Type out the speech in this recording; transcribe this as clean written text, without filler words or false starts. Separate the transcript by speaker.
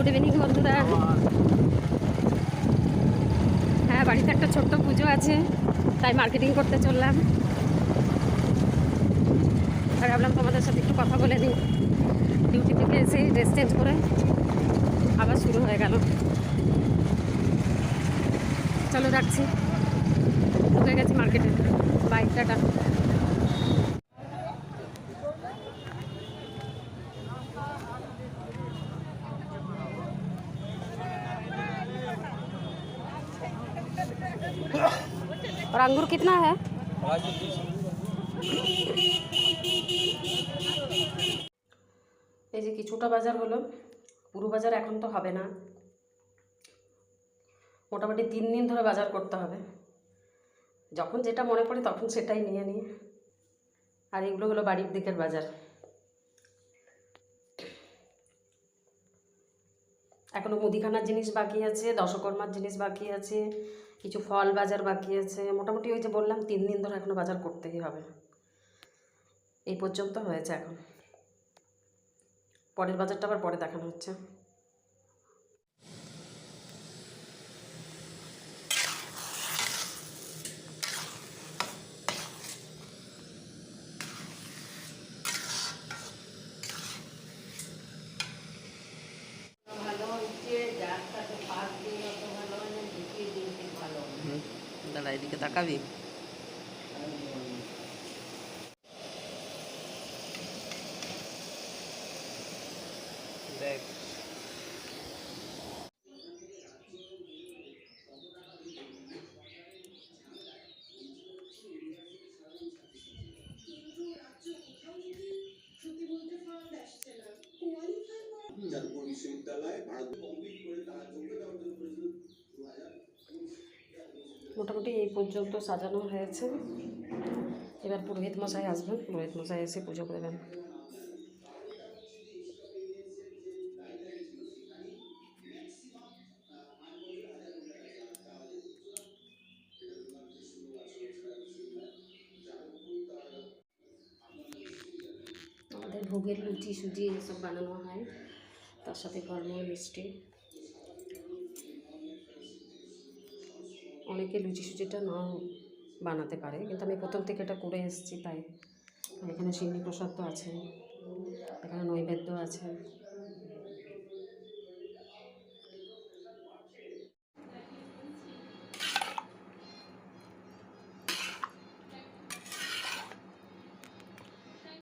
Speaker 1: Good evening বন্ধুরা। হ্যাঁ, বাড়িতে একটা ছোট্ট পুজো আছে, তাই মার্কেটিং করতে চললাম। আর ভাবলাম তোমাদের সাথে একটু কথা বলে নিই। ডিউটি থেকে এসে ড্রেস চেঞ্জ করে আবার শুরু হয়ে গেল। চলো রাখছি, ঢুকে গেছি মার্কেটে। Bye, tata. और अंगूर कितना है? এই যে কিছুটা বাজার হলো, পুরো বাজার এখন তো হবে না, মোটামুটি 3 দিন ধরে বাজার করতে হবে। যখন যেটা মনে পড়ে তখন সেটাই নিয়ে নিই। আর এগুলো হলো বাড়ির দিকের বাজার। এখনও মুদিখানার জিনিস বাকি আছে, দশকর্মার জিনিস বাকি আছে, কিছু ফল বাজার বাকি আছে। মোটামুটি ওই যে বললাম 3 দিন ধরে এখনও বাজার করতেই হবে। এই পর্যন্ত হয়েছে এখন, পরের বাজারটা আবার পরে দেখানো হচ্ছে। দাঁড়া, এদিকে তাকাবি। দেখ, মোটামুটি এই পর্যন্ত সাজানো হয়েছে। এবার পুরোহিত মশাই আসবেন, পুরোহিত মশাই এসে পুজো করবেন। আমাদের ভোগের লুচি সুজি এসব বানানো হয়, তার সাথে ফলমূল মিষ্টি। অনেকে লুচি সুজিটা নাও বানাতে পারে, কিন্তু আমি প্রথম থেকে এটা করে এসেছি, তাই। আর এখানে সিন্নি প্রসাদ তো আছে, এখানে নৈবেদ্য আছে।